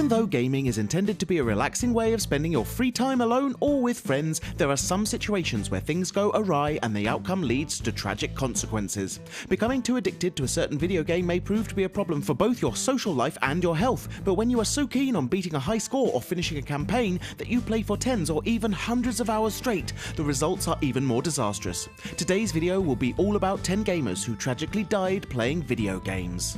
Even though gaming is intended to be a relaxing way of spending your free time alone or with friends, there are some situations where things go awry and the outcome leads to tragic consequences. Becoming too addicted to a certain video game may prove to be a problem for both your social life and your health, but when you are so keen on beating a high score or finishing a campaign that you play for tens or even hundreds of hours straight, the results are even more disastrous. Today's video will be all about 10 gamers who tragically died playing video games.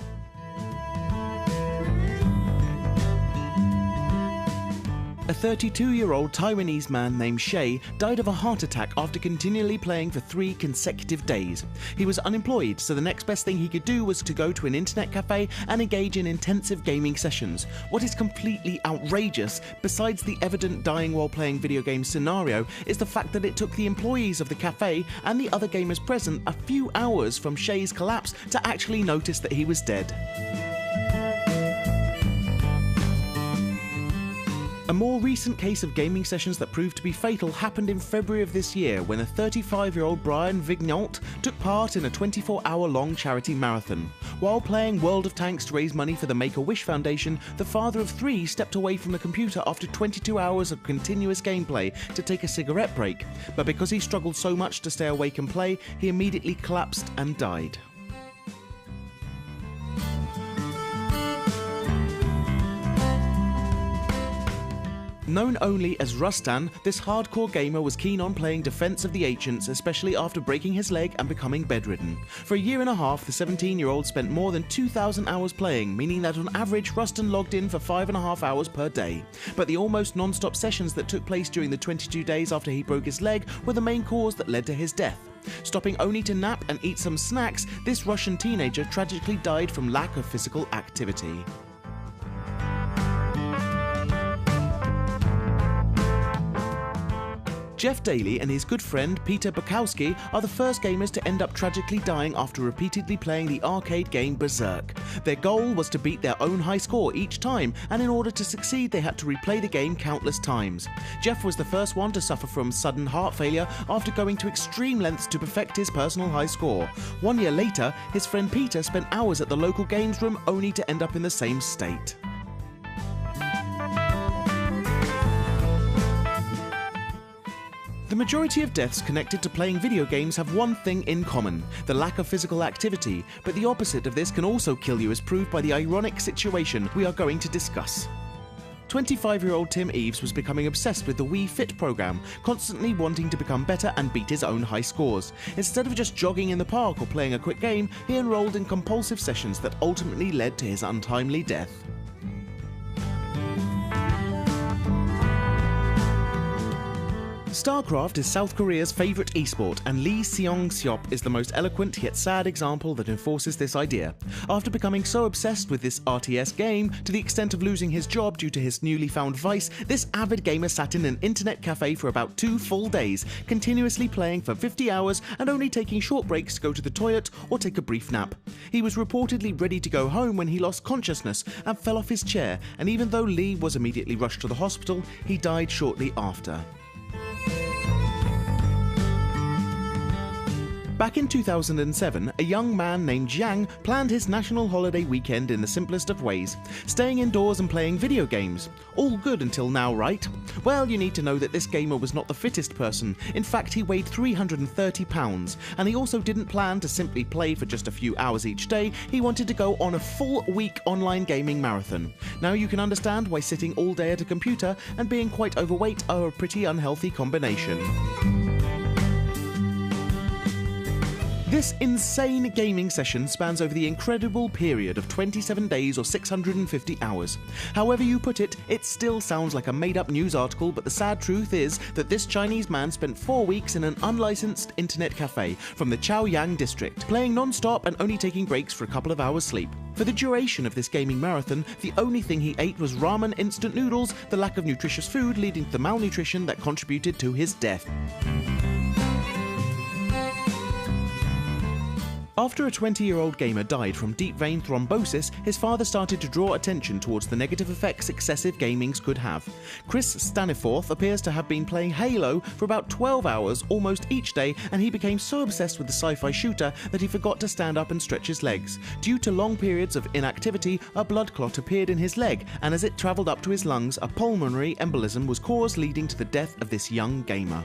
A 32-year-old Taiwanese man named Shay died of a heart attack after continually playing for 3 consecutive days. He was unemployed, so the next best thing he could do was to go to an internet cafe and engage in intensive gaming sessions. What is completely outrageous, besides the evident dying while playing video games scenario, is the fact that it took the employees of the cafe and the other gamers present a few hours from Shay's collapse to actually notice that he was dead. A more recent case of gaming sessions that proved to be fatal happened in February of this year when a 35-year-old Brian Vignant took part in a 24-hour-long charity marathon. While playing World of Tanks to raise money for the Make-A-Wish Foundation, the father of 3 stepped away from the computer after 22 hours of continuous gameplay to take a cigarette break, but because he struggled so much to stay awake and play, he immediately collapsed and died. Known only as Rustan, this hardcore gamer was keen on playing Defense of the Ancients, especially after breaking his leg and becoming bedridden. For a year and a half, the 17-year-old spent more than 2,000 hours playing, meaning that on average Rustan logged in for 5.5 hours per day. But the almost non-stop sessions that took place during the 22 days after he broke his leg were the main cause that led to his death. Stopping only to nap and eat some snacks, this Russian teenager tragically died from lack of physical activity. Jeff Daly and his good friend Peter Bukowski are the first gamers to end up tragically dying after repeatedly playing the arcade game Berserk. Their goal was to beat their own high score each time, and in order to succeed they had to replay the game countless times. Jeff was the first one to suffer from sudden heart failure after going to extreme lengths to perfect his personal high score. 1 year later, his friend Peter spent hours at the local games room only to end up in the same state. The majority of deaths connected to playing video games have one thing in common: the lack of physical activity, but the opposite of this can also kill you, as proved by the ironic situation we are going to discuss. 25-year-old Tim Eves was becoming obsessed with the Wii Fit program, constantly wanting to become better and beat his own high scores. Instead of just jogging in the park or playing a quick game, he enrolled in compulsive sessions that ultimately led to his untimely death. StarCraft is South Korea's favourite esport, and Lee Seong-seop is the most eloquent yet sad example that enforces this idea. After becoming so obsessed with this RTS game, to the extent of losing his job due to his newly found vice, this avid gamer sat in an internet cafe for about 2 full days, continuously playing for 50 hours and only taking short breaks to go to the toilet or take a brief nap. He was reportedly ready to go home when he lost consciousness and fell off his chair, and even though Lee was immediately rushed to the hospital, he died shortly after. Back in 2007, a young man named Jiang planned his national holiday weekend in the simplest of ways, staying indoors and playing video games. All good until now, right? Well, you need to know that this gamer was not the fittest person. In fact, he weighed 330 pounds, and he also didn't plan to simply play for just a few hours each day. He wanted to go on a full-week online gaming marathon. Now you can understand why sitting all day at a computer and being quite overweight are a pretty unhealthy combination. This insane gaming session spans over the incredible period of 27 days or 650 hours. However you put it, it still sounds like a made-up news article, but the sad truth is that this Chinese man spent 4 weeks in an unlicensed internet cafe from the Chaoyang district, playing non-stop and only taking breaks for a couple of hours sleep. For the duration of this gaming marathon, the only thing he ate was ramen instant noodles, the lack of nutritious food leading to the malnutrition that contributed to his death. After a 20-year-old gamer died from deep vein thrombosis, his father started to draw attention towards the negative effects excessive gaming could have. Chris Staniforth appears to have been playing Halo for about 12 hours almost each day, and he became so obsessed with the sci-fi shooter that he forgot to stand up and stretch his legs. Due to long periods of inactivity, a blood clot appeared in his leg, and as it travelled up to his lungs, a pulmonary embolism was caused, leading to the death of this young gamer.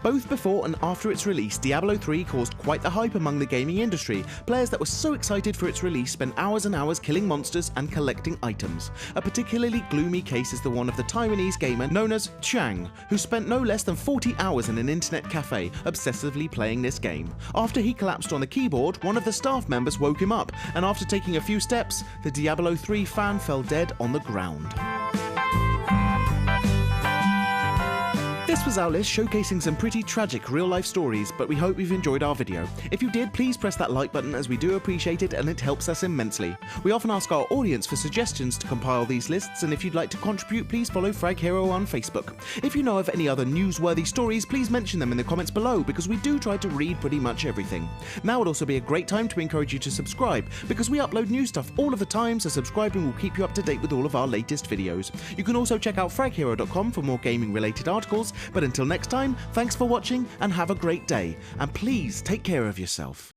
Both before and after its release, Diablo 3 caused quite the hype among the gaming industry. Players that were so excited for its release spent hours and hours killing monsters and collecting items. A particularly gloomy case is the one of the Taiwanese gamer known as Chang, who spent no less than 40 hours in an internet cafe obsessively playing this game. After he collapsed on the keyboard, one of the staff members woke him up, and after taking a few steps, the Diablo 3 fan fell dead on the ground. This was our list showcasing some pretty tragic real-life stories, but we hope you've enjoyed our video. If you did, please press that like button, as we do appreciate it and it helps us immensely. We often ask our audience for suggestions to compile these lists, and if you'd like to contribute, please follow Frag Hero on Facebook. If you know of any other newsworthy stories, please mention them in the comments below, because we do try to read pretty much everything. Now would also be a great time to encourage you to subscribe, because we upload new stuff all of the time, so subscribing will keep you up to date with all of our latest videos. You can also check out fraghero.com for more gaming related articles. But until next time, thanks for watching and have a great day, and please take care of yourself.